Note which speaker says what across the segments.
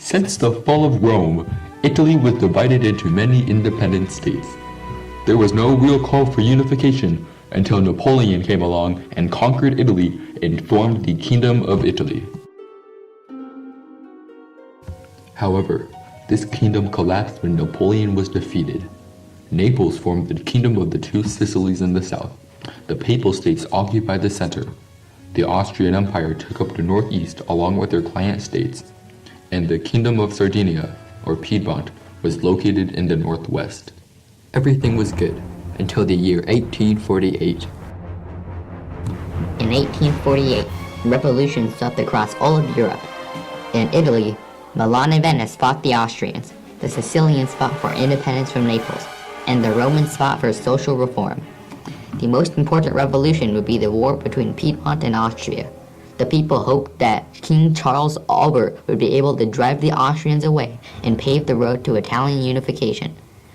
Speaker 1: Since the fall of Rome, Italy was divided into many independent states. There was no real call for unification until Napoleon came along and conquered Italy and formed the Kingdom of Italy. However, this kingdom collapsed when Napoleon was defeated. Naples formed the Kingdom of the Two Sicilies in the south. The Papal States occupied the center. The Austrian Empire took up the northeast along with their client states, and the Kingdom of Sardinia, or Piedmont, was located in the northwest. Everything was good until the year 1848.
Speaker 2: In 1848, revolution swept across all of Europe. In Italy, Milan and Venice fought the Austrians, the Sicilians fought for independence from Naples, and the Romans fought for social reform. The most important revolution would be the war between Piedmont and Austria. The people hoped that King Charles Albert would be able to drive the Austrians away and pave the road to Italian unification.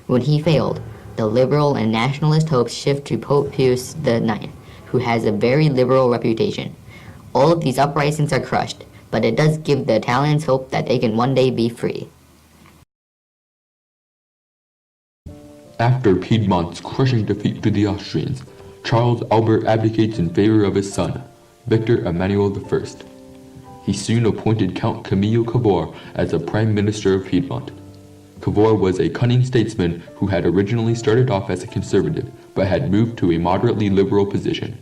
Speaker 2: When he failed, the liberal and nationalist hopes shift to Pope Pius IX, who has a very liberal reputation. All of these uprisings are crushed, but it does give the Italians hope that they can one day be free.
Speaker 1: After Piedmont's crushing defeat to the Austrians, Charles Albert abdicates in favor of his son, Victor Emmanuel I. He soon appointed Count Camillo Cavour as the Prime Minister of Piedmont. Cavour was a cunning statesman who had originally started off as a conservative, but had moved to a moderately liberal position.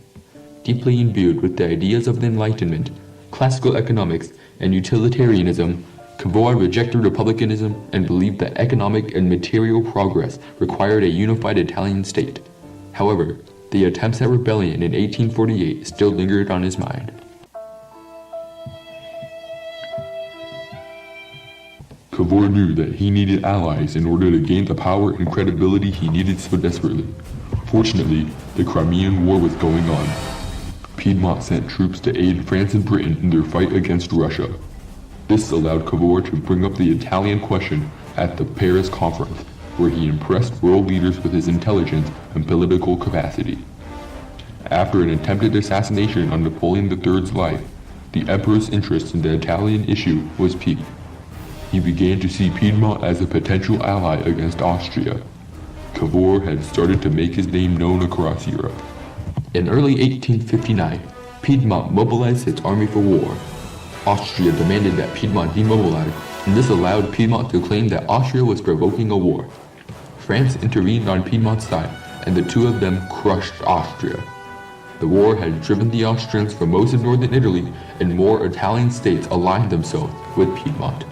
Speaker 1: Deeply imbued with the ideas of the Enlightenment, classical economics, and utilitarianism, Cavour rejected republicanism and believed that economic and material progress required a unified Italian state. However, the attempts at rebellion in 1848 still lingered on his mind. Cavour knew that he needed allies in order to gain the power and credibility he needed so desperately. Fortunately, the Crimean War was going on. Piedmont sent troops to aid France and Britain in their fight against Russia. This allowed Cavour to bring up the Italian question at the Paris Conference, where he impressed world leaders with his intelligence and political capacity. After an attempted assassination on Napoleon III's life, the emperor's interest in the Italian issue was piqued. He began to see Piedmont as a potential ally against Austria. Cavour had started to make his name known across Europe. In early 1859, Piedmont mobilized its army for war. Austria demanded that Piedmont demobilize, and this allowed Piedmont to claim that Austria was provoking a war. France intervened on Piedmont's side, and the two of them crushed Austria. The war had driven the Austrians from most of northern Italy, and more Italian states aligned themselves with Piedmont.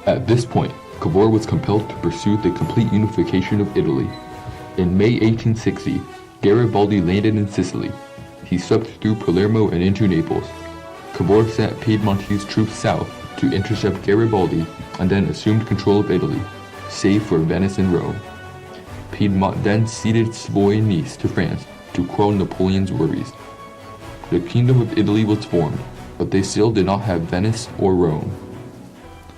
Speaker 1: At this point, Cavour was compelled to pursue the complete unification of Italy. In May 1860, Garibaldi landed in Sicily. He swept through Palermo and into Naples. Cavour sent Piedmontese troops south to intercept Garibaldi and then assumed control of Italy, save for Venice and Rome. Piedmont then ceded Savoy and Nice to France to quell Napoleon's worries. The Kingdom of Italy was formed, but they still did not have Venice or Rome.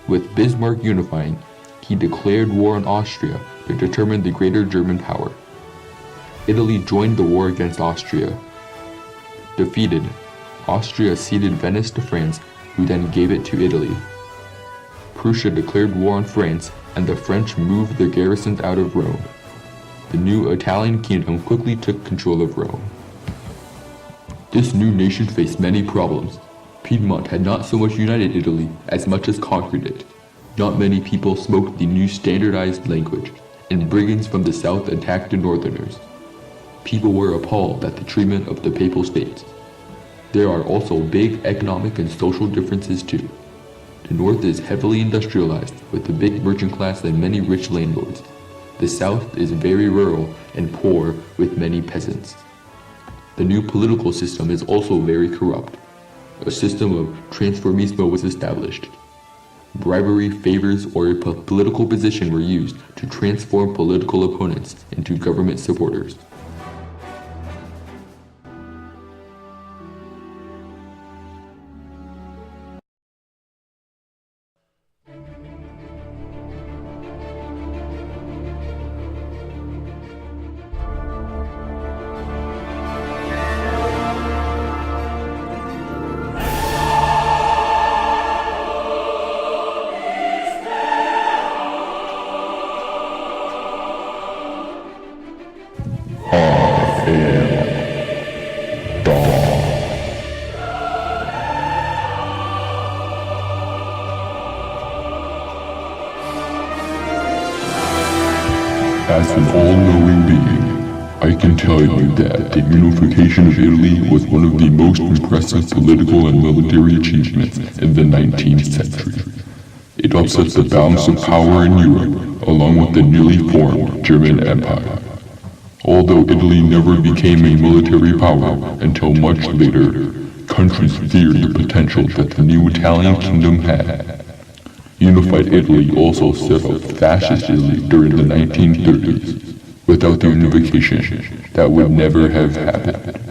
Speaker 1: With Bismarck unifying, he declared war on Austria to determine the greater German power. Italy joined the war against Austria. Defeated, Austria ceded Venice to France, who then gave it to Italy. Prussia declared war on France, and the French moved their garrisons out of Rome. The new Italian kingdom quickly took control of Rome. This new nation faced many problems. Piedmont had not so much united Italy as much as conquered it. Not many people spoke the new standardized language, and brigands from the south attacked the northerners. People were appalled at the treatment of the Papal States. There are also big economic and social differences too. The north is heavily industrialized with a big merchant class and many rich landlords. The south is very rural and poor with many peasants. The new political system is also very corrupt. A system of transformismo was established. Bribery, favors, or a political position were used to transform political opponents into government supporters. as an all-knowing being, I can tell you that the unification of Italy was one of the most impressive political and military achievements in the 19th century. It upset the balance of power in Europe, along with the newly formed German Empire. Although Italy never became a military power until much later, countries feared the potential that the new Italian kingdom had. Unified Italy also set up Fascist Italy during the 1930s. Without the unification, that would never have happened.